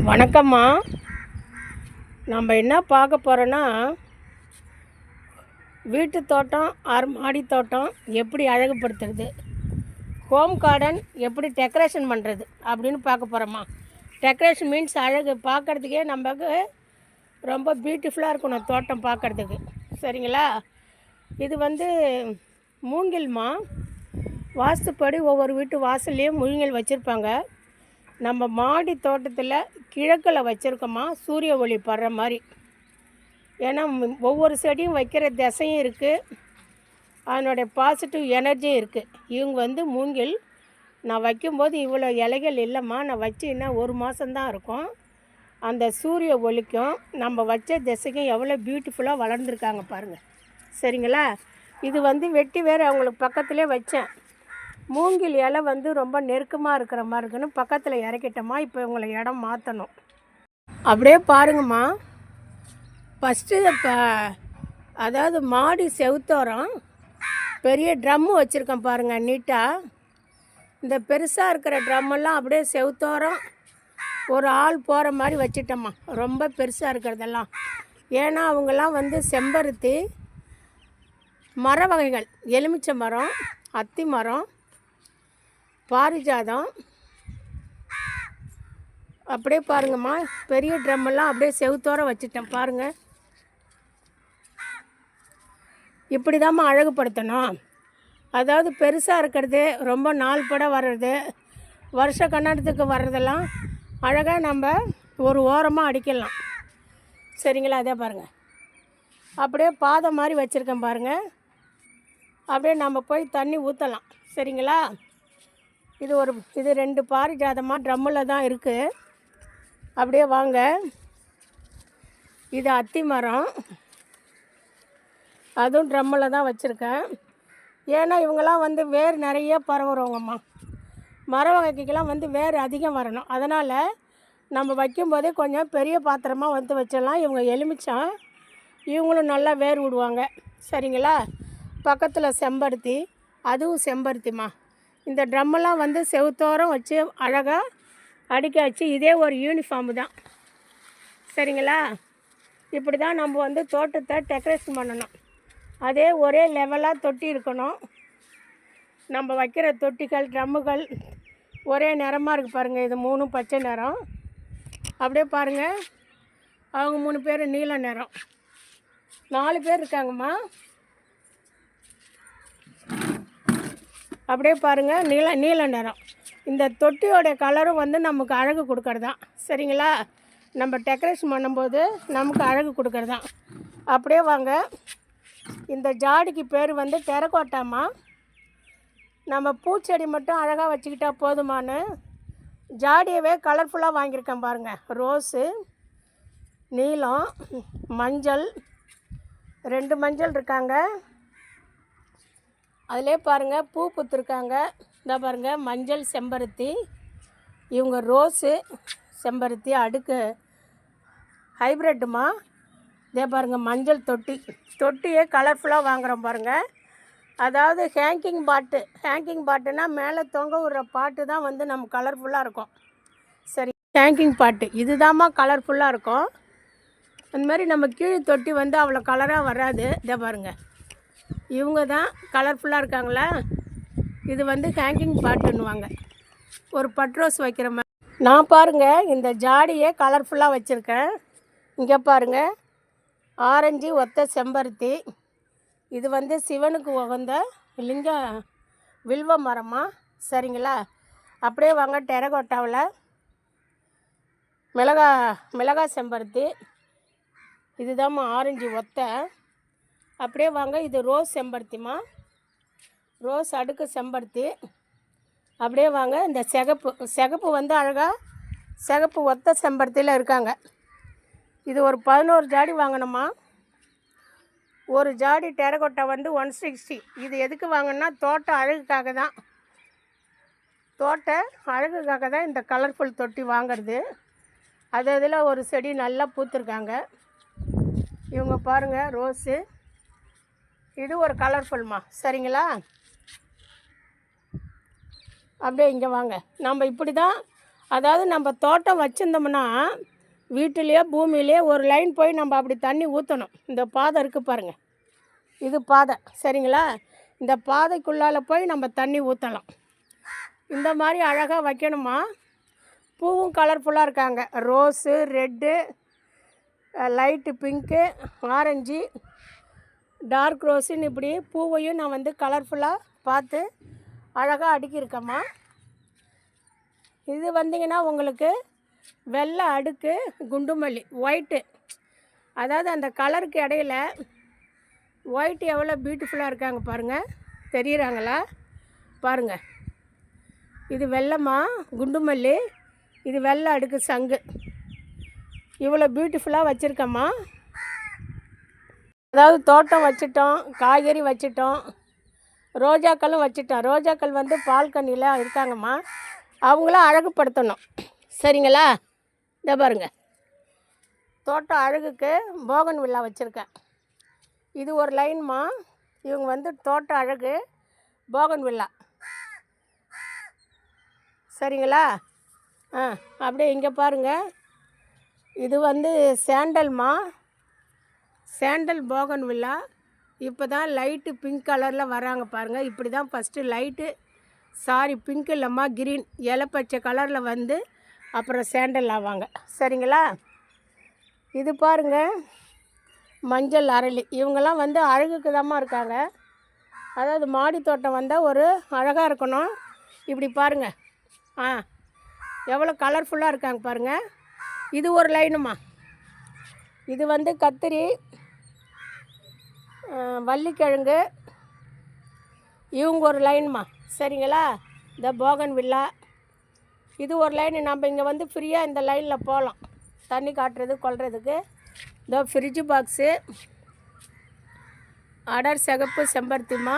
வணக்கம்மா. நம்ம என்ன பார்க்க போகிறோன்னா, வீட்டு தோட்டம் மாடி தோட்டம் எப்படி அழகுபடுத்துறது, ஹோம் கார்டன் எப்படி டெக்கரேஷன் பண்ணுறது அப்படின்னு பார்க்க போகிறோம்மா. டெக்கரேஷன் மீன்ஸ் அழகு பார்க்குறதுக்கே நமக்கு ரொம்ப பியூட்டிஃபுல்லாக இருக்கணும் தோட்டம் பார்க்குறதுக்கு. சரிங்களா? இது மூங்கில்மா. வாஸ்துப்படி ஒவ்வொரு வீட்டு வாசல்லையும் மூங்கில் வச்சுருப்பாங்க. நம்ம மாடி தோட்டத்தில் கிழக்கில் வச்சுருக்கோமா, சூரிய ஒளி படுற மாதிரி. ஏன்னா ஒவ்வொரு செடியும் வைக்கிற திசையும் இருக்குது, அதனுடைய பாசிட்டிவ் எனர்ஜியும் இருக்குது. இவங்க மூங்கில் நான் வைக்கும்போது இவ்வளோ இலைகள் இல்லைம்மா, நான் வச்சு இன்னும் 1 மாதம்தான் இருக்கும். அந்த சூரிய ஒளிக்கும் நம்ம வச்ச திசைக்கும் எவ்வளோ பியூட்டிஃபுல்லாக வளர்ந்துருக்காங்க பாருங்கள். சரிங்களா? இது வெட்டி வேறு அவங்களுக்கு பக்கத்துலேயே வச்சேன். மூங்கில் இலை ரொம்ப நெருக்கமாக இருக்கிற மாதிரி இருக்குன்னு பக்கத்தில் இறக்கிட்டோமா. இப்போ உங்களை இடம் மாற்றணும். அப்படியே பாருங்கம்மா. ஃபஸ்ட்டு அதாவது மாடி செவுத்தோரம் பெரிய ட்ரம்மு வச்சுருக்கேன் பாருங்கள் நீட்டாக. இந்த பெருசாக இருக்கிற ட்ரம்மெல்லாம் அப்படியே செவுத்தோரம் ஒரு ஆள் போகிற மாதிரி வச்சிட்டோம்மா. ரொம்ப பெருசாக இருக்கிறதெல்லாம். ஏன்னா அவங்கெல்லாம் செம்பருத்தி மர வகைகள், எலுமிச்சை மரம், அத்தி மரம், பாரிஜாதம். அப்படியே பாருங்கம்மா, பெரிய ட்ரம்மெல்லாம் அப்படியே செவுத்தோரம் வச்சுட்டேன் பாருங்கள். இப்படி தாம்மா அழகுபடுத்தணும். அதாவது பெருசாக இருக்கிறது, ரொம்ப நாள் பட வர்றது, வருஷ கண்ணாடத்துக்கு வர்றதெல்லாம் அழகாக நம்ம ஒரு ஓரமாக அடிக்கலாம். சரிங்களா? அதே பாருங்கள், அப்படியே பாதை மாதிரி வச்சுருக்கேன் பாருங்கள். அப்படியே நம்ம போய் தண்ணி ஊற்றலாம். சரிங்களா? இது 2 பாரிஜாதமாக ட்ரம்மில் தான் இருக்குது. அப்படியே வாங்க. இது அத்தி மரம், அதுவும் ட்ரம்மில் தான் வச்சுருக்கேன். ஏன்னா இவங்கெல்லாம் வேர் நிறைய பரவுறவங்கம்மா. மர வகைக்கெல்லாம் வேர் அதிகம் வரணும். அதனால் நம்ம வைக்கும்போதே கொஞ்சம் பெரிய பாத்திரமாக வச்சிடலாம். இவங்க எலுமிச்சம், இவங்களும் நல்லா வேர் விடுவாங்க. சரிங்களா? பக்கத்தில் செம்பருத்தி, அதுவும் செம்பருத்திம்மா. இந்த ட்ரம்மெல்லாம் செவுத்தோரம் வச்சு அழகாக அடிக்க வச்சு இதே ஒரு யூனிஃபார்மு தான். சரிங்களா? இப்படி தான் நம்ம தோட்டத்தை டெக்கரேஷன் பண்ணணும். அதே ஒரே லெவலாக தொட்டி இருக்கணும். நம்ம வைக்கிற தொட்டிகள், ட்ரம்முகள் ஒரே நிறமாக இருக்குது பாருங்கள். இது 3 பச்சை நிறம். அப்படியே பாருங்கள், அவங்க 3 பேர் நீல நிறம். 4 பேர் இருக்காங்கம்மா. அப்படியே பாருங்கள், நீல நிறம். இந்த தொட்டியோடைய கலரும் நமக்கு அழகு கொடுக்கறது தான். சரிங்களா? நம்ம டெக்கரேஷன் பண்ணும்போது நமக்கு அழகு கொடுக்கறது தான். அப்படியே வாங்க. இந்த ஜாடிக்கு பேர் டெரகோட்டாம்மா. நம்ம பூச்செடி மட்டும் அழகாக வச்சுக்கிட்டா போதுமானு ஜாடியவே கலர்ஃபுல்லாக வாங்கியிருக்கேன் பாருங்கள். ரோஸு, நீலம், மஞ்சள், 2 மஞ்சள் இருக்காங்க. அதிலே பாருங்கள் பூ பூத்துருக்காங்க. இந்த பாருங்கள், மஞ்சள் செம்பருத்தி, இவங்க ரோஸு செம்பருத்தி அடுக்கு ஹைப்ரிட்டுமா. இதே பாருங்கள், மஞ்சள் தொட்டியே கலர்ஃபுல்லாக வாங்குகிறோம் பாருங்கள். அதாவது ஹேங்கிங் பாட்டுனா மேலே தொங்க விடுற பாட்டு தான் நம்ம கலர்ஃபுல்லாக இருக்கும். சரி, ஹேங்கிங் பாட்டு இதுதாம்மா கலர்ஃபுல்லாக இருக்கும். அந்த மாதிரி நம்ம கீழே தொட்டி அவ்வளோ கலராக வராது. இதே பாருங்கள், இவங்க தான் கலர்ஃபுல்லாக இருக்காங்களா. இது ஹேங்கிங் பாட்டுன்னுவாங்க, ஒரு பட்ரோஸ் வைக்கிற மாதிரி. நான் பாருங்கள் இந்த ஜாடியே கலர்ஃபுல்லாக வச்சுருக்கேன். இங்கே பாருங்கள், ஆரஞ்சு ஒத்த செம்பருத்தி. இது சிவனுக்கு உகந்த வில்வ மரமா. சரிங்களா? அப்படியே வாங்க, டெரகோட்டாவில் மிளகா செம்பருத்தி. இதுதாம்மா ஆரஞ்சு ஒத்த. அப்படியே வாங்க, இது ரோஸ் செம்பருத்திம்மா, ரோஸ் அடுக்கு செம்பருத்தி. அப்படியே வாங்க, இந்த சிகப்பு அழகாக சிகப்பு ஒத்த செம்பருத்தியில் இருக்காங்க. இது ஒரு 11 ஜாடி வாங்கினோம்மா. ஒரு ஜாடி டெரகோட்டா 160. இது எதுக்கு வாங்கினா தோட்ட அழகுக்காக தான். இந்த கலர்ஃபுல் தொட்டி வாங்கிறது. அதில் ஒரு செடி நல்லா பூத்துருக்காங்க. இவங்க பாருங்கள், ரோஸு. இது ஒரு கலர்ஃபுல்மா. சரிங்களா? அப்படியே இங்கே வாங்க. நம்ம இப்படி தான் அதாவது நம்ம தோட்டம் வச்சுருந்தோம்னா வீட்டிலையோ பூமியிலையோ ஒரு லைன் போய் நம்ம அப்படி தண்ணி ஊற்றணும். இந்த பாதை இருக்குது பாருங்கள், இது பாதை சரிங்களா. இந்த பாதைக்குள்ளால் போய் நம்ம தண்ணி ஊற்றலாம். இந்த மாதிரி அழகாக வைக்கணுமா. பூவும் கலர்ஃபுல்லாக இருக்காங்க. Rose, red, light pink, orange, dark ரோஸுன்னு இப்படி பூவையும் நான் வந்து கலர்ஃபுல்லாக பார்த்து அழகாக அடுக்கியிருக்கேம்மா. இது வந்தீங்கன்னா உங்களுக்கு வெள்ளை அடுக்கு குண்டுமல்லி ஒயிட்டு, அதாவது அந்த கலருக்கு இடையில ஒயிட் எவ்வளோ பியூட்டிஃபுல்லாக இருக்காங்க பாருங்கள், தெரியுறாங்களா பாருங்கள். இது வெள்ளைம்மா குண்டுமல்லி, இது வெள்ளை அடுக்கு சங்கு. இவ்வளோ பியூட்டிஃபுல்லாக வச்சுருக்கம்மா. அதாவது தோட்டம் வச்சிட்டோம், காய்கறி வச்சிட்டோம், ரோஜாக்களும் வச்சிட்டோம். ரோஜாக்கள் வந்து பால்கனியில் இருக்காங்கம்மா, அவங்களும் அழகுப்படுத்தணும் சரிங்களா. இதை பாருங்கள், தோட்டம் அழகுக்கு போகன் வில்லா வச்சுருக்கேன். இது ஒரு லைன்மா. இவங்க வந்து தோட்டம் அழகு போகன் வில்லா சரிங்களா. அப்படியே இங்கே பாருங்கள், இது வந்து சாண்டல்மா, சாண்டல் போகன் வில்லா. இப்போ தான் லைட்டு பிங்க் கலரில் வராங்க பாருங்கள். இப்படி தான் ஃபஸ்ட்டு லைட்டு, சாரி பிங்க் இல்லைம்மா, கிரீன் இலப்பச்சை கலரில் வந்து அப்புறம் சாண்டல் ஆவாங்க சரிங்களா. இது பாருங்கள் மஞ்சள் அரளி. இவங்கெல்லாம் வந்து அழகுக்கு தாம்மா இருக்காங்க. அதாவது மாடி தோட்டம் வந்தால் ஒரு அழகாக இருக்கணும். இப்படி பாருங்கள், எவ்வளோ கலர்ஃபுல்லாக இருக்காங்க பாருங்கள். இது ஒரு லைனுமா. இது வந்து கத்திரி, வள்ளிக்கிழங்கு, இவங்க ஒரு லைனுமா சரிங்களா. இந்த போகன் வில்லா இது ஒரு லைனு. நம்ம இங்கே வந்து ஃப்ரீயாக இந்த லைனில் போகலாம், தண்ணி காட்டுறது கொள்றதுக்கு. இந்த ஃப்ரிட்ஜு பாக்ஸு, அடர் சிகப்பு செம்பருத்திமா.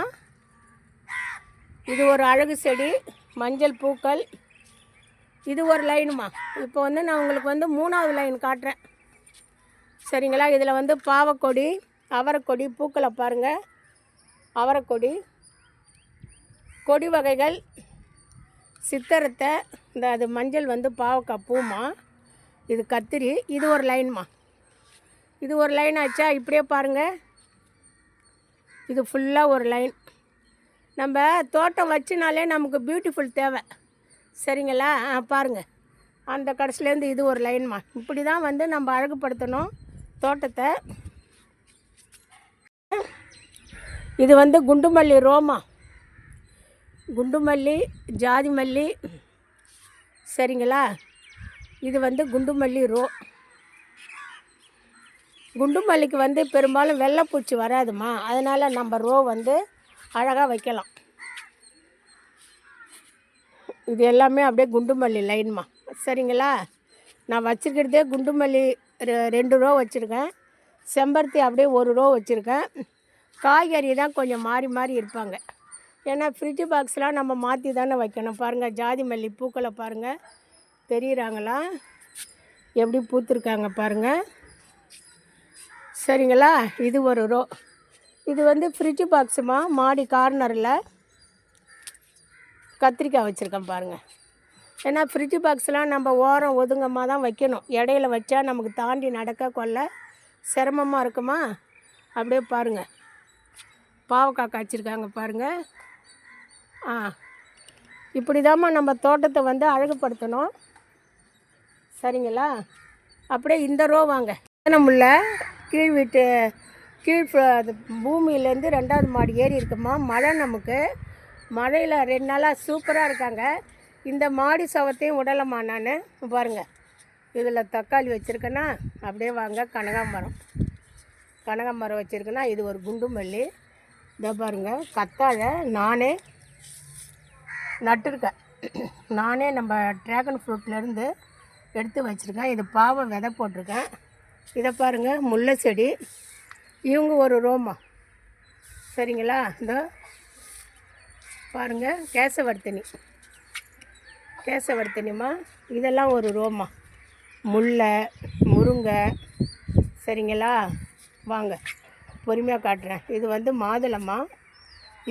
இது ஒரு அழகு செடி, மஞ்சள் பூக்கள். இது ஒரு லைனுமா. இப்போ வந்து நான் உங்களுக்கு வந்து 3வது லைன் காட்டுறேன் சரிங்களா. இதில் வந்து பாவக்கொடி, அவரைக்கொடி, பூக்களை பாருங்கள், அவரைக்கொடி, கொடி வகைகள், சித்தரத்தை, இந்த அது மஞ்சள் வந்து பாவக்காய் பூமா. இது கத்திரி. இது ஒரு லைன்மா. இது ஒரு லைன் ஆச்சா. இப்படியே பாருங்கள், இது ஃபுல்லாக ஒரு லைன். நம்ம தோட்டம் வச்சுனாலே நமக்கு பியூட்டிஃபுல் தேவை சரிங்களா. பாருங்கள், அந்த கடைசிலேருந்து இது ஒரு லைன்மா. இப்படி தான் வந்து நம்ம அழகுப்படுத்தணும் தோட்டத்தை. இது வந்து குண்டுமல்லி ரோமா, குண்டுமல்லி, ஜாதி மல்லி சரிங்களா. இது வந்து குண்டுமல்லி ரோ. குண்டுமல்லிக்கு வந்து பெரும்பாலும் வெள்ளைப்பூச்சி வராதுமா, அதனால் நம்ம ரோ வந்து அழகாக வைக்கலாம். இது எல்லாமே அப்படியே குண்டுமல்லி லைன்மா சரிங்களா. நான் வச்சுருக்கிறதே குண்டுமல்லி 2 ரோ வச்சுருக்கேன். செம்பருத்தி அப்படியே 1 ரோ வச்சுருக்கேன். காய்கறி தான் கொஞ்சம் மாறி மாறி இருப்பாங்க. ஏன்னா ஃப்ரிட்ஜு பாக்ஸ்லாம் நம்ம மாற்றி தானே வைக்கணும். பாருங்கள், ஜாதி மல்லி பூக்களை பாருங்கள், தெரியுறாங்களா எப்படி பூத்துருக்காங்க பாருங்கள் சரிங்களா. இது ஒரு ரோ. இது வந்து ஃப்ரிட்ஜு பாக்ஸுமா, மாடி கார்னரில் கத்திரிக்காய் வச்சுருக்கேன் பாருங்கள். ஏன்னா ஃப்ரிட்ஜு பாக்ஸ்லாம் நம்ம ஓரம் ஒதுங்கமாக தான் வைக்கணும். இடையில வச்சா நமக்கு தாண்டி நடக்க கொள்ள சிரமமாக இருக்குமா. அப்படியே பாருங்கள், பாவக்காய் காய்ச்சிருக்காங்க பாருங்கள். இப்படி தாம்மா நம்ம தோட்டத்தை வந்து அழகுப்படுத்தணும் சரிங்களா. அப்படியே இந்த ரோ வாங்க. நம்மள கீழ் வீட்டு அது பூமியிலேருந்து 2வது மாடி ஏறி இருக்குமா. மழை நமக்கு, மழையில் 2 நாளாக சூப்பராக இருக்காங்க. இந்த மாடி சவத்தையும் விடலம்மா நான். பாருங்கள், இதில் தக்காளி வச்சுருக்கேன்னா. அப்படியே வாங்க, கனகாமரம் வச்சுருக்கேன்னா. இது ஒரு குண்டுமல்லி. இதை பாருங்கள், கத்தாழை நானே நட்டுருக்கேன். நானே நம்ம ட்ராகன் ஃப்ரூட்லேருந்து எடுத்து வச்சுருக்கேன். இது பாவை விதை போட்டிருக்கேன். இதை பாருங்கள், முல்லை செடி. இவங்க ஒரு ரோமா சரிங்களா. இந்த பாருங்கள், கேசவர்த்தனிமா. இதெல்லாம் ஒரு ரோமா. முல்லை, முருங்கை சரிங்களா. வாங்க பொறுமையாக காட்டுறேன். இது வந்து மாதுளம்மா.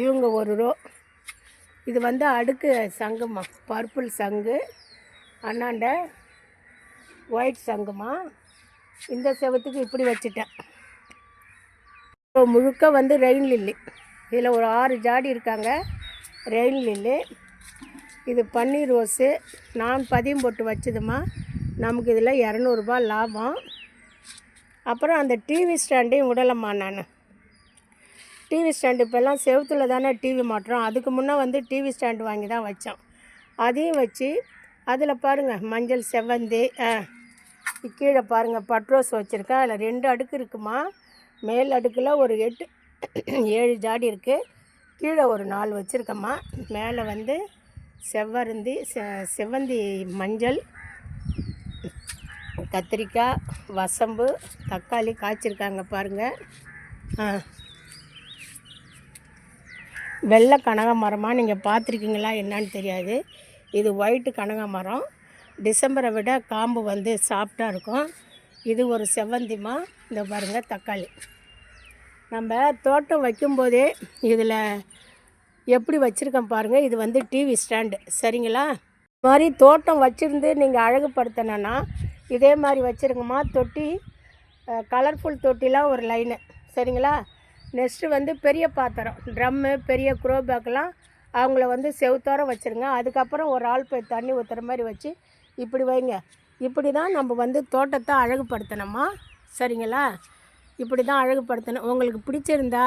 இவங்க ஒரு ரோ. இது வந்து அடுக்கு சங்குமா, பர்பிள் சங்கு. அண்ணாண்ட ஒயிட் சங்குமா. இந்த செவத்துக்கு இப்படி வச்சுட்டேன். இப்போ முழுக்க வந்து ரெயின் லில்லி. இதில் ஒரு 6 ஜாடி இருக்காங்க ரெயின் லில்லி. இது பன்னீர் ரோஸு. நான் பதியம் போட்டு வச்சதுமா. நமக்கு இதில் 200 லாபம். அப்புறம் அந்த டிவி ஸ்டாண்டையும் விடலம்மா. நான் டிவி ஸ்டாண்டு இப்போல்லாம் செவத்தில் தானே டிவி மாட்டுறோம். அதுக்கு முன்னே வந்து டிவி ஸ்டாண்டு வாங்கி தான் வச்சோம். அதையும் வச்சு அதில் பாருங்கள் மஞ்சள் செவ்வந்தி, கீழே பாருங்கள் பட்ரோஸ் வச்சுருக்கேன். அதில் 2 அடுக்கு இருக்குமா. மேல் அடுக்கில் ஒரு 7 ஜாடி இருக்குது. கீழே ஒரு 4 வச்சுருக்கம்மா. மேலே வந்து செவ்வந்தி மஞ்சள், கத்திரிக்காய், வசம்பு, தக்காளி காய்ச்சிருக்காங்க பாருங்கள். வெள்ளை கனகாமரமாக நீங்கள் பார்த்துருக்கீங்களா என்னன்னு தெரியாது. இது ஒயிட்டு கனகாமரம். டிசம்பரை விட காம்பு வந்து சாஃப்டாக இருக்கும். இது ஒரு செவ்வந்திமா. இந்த பாருங்கள் தக்காளி. நம்ம தோட்டம் வைக்கும்போதே இதில் எப்படி வச்சுருக்கேன் பாருங்கள். இது வந்து டிவி ஸ்டாண்டு. சரிங்களா? இது மாதிரி தோட்டம் வச்சுருந்து நீங்கள் அழகுப்படுத்தினா இதே மாதிரி வச்சுருங்கம்மா. தொட்டி கலர்ஃபுல் தொட்டிலாம் ஒரு லைனு. சரிங்களா? நெக்ஸ்ட்டு வந்து பெரிய பாத்திரம், ட்ரம்மு, பெரிய குரோபேக்கெலாம் அவங்கள வந்து செவுத்தோர வச்சுருங்க. அதுக்கப்புறம் ஒரு ஆள் போய் தண்ணி ஊற்றுற மாதிரி வச்சு இப்படி வைங்க. இப்படி தான் நம்ம வந்து தோட்டத்தை அழகுப்படுத்தணுமா. சரிங்களா? இப்படி தான் அழகுப்படுத்தணும். உங்களுக்கு பிடிச்சிருந்தா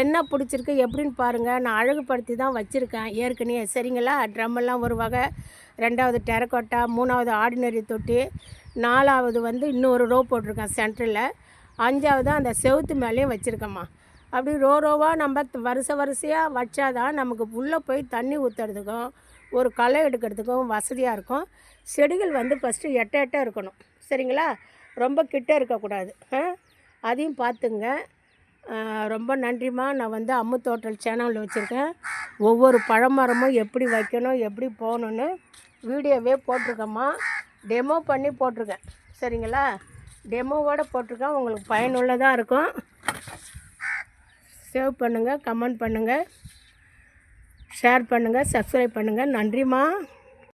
என்ன பிடிச்சிருக்கு எப்படின்னு பாருங்கள். நான் அழகுப்படுத்தி தான் வச்சுருக்கேன் ஏற்கனவே. சரிங்களா? ட்ரம்மெல்லாம் ஒரு வகை, 2வது டெரக்கோட்டா, 3வது ஆர்டினரி தொட்டி, 4வது வந்து இன்னொரு ரோ போட்டிருக்கேன் சென்டரில், 5வது அந்த செவுத்து மேலேயும் வச்சுருக்கேம்மா. அப்படி ரோவாக நம்ம வரிசையாக வச்சாதான் நமக்கு உள்ளே போய் தண்ணி ஊற்றுறதுக்கும் ஒரு களை எடுக்கிறதுக்கும் வசதியாக இருக்கும். செடிகள் வந்து ஃபஸ்ட்டு எட்ட இருக்கணும். சரிங்களா? ரொம்ப கிட்ட இருக்கக்கூடாது. அதையும் பார்த்துங்க. ரொம்ப நன்றிம்மா. நான் வந்து அம்மு தோட்டல் சேனலில் வச்சுருக்கேன். ஒவ்வொரு பழமரமும் எப்படி வைக்கணும் எப்படி போகணுன்னு வீடியோவே போட்டிருக்கேம்மா. டெமோ பண்ணி போட்டிருக்கேன். சரிங்களா? டெமோவோடு போட்டிருக்கேன். உங்களுக்கு பயனுள்ளதாக இருக்கும். சேவ் பண்ணுங்கள், கமெண்ட் பண்ணுங்கள், ஷேர் பண்ணுங்கள், சப்ஸ்கிரைப் பண்ணுங்கள். நன்றிம்மா.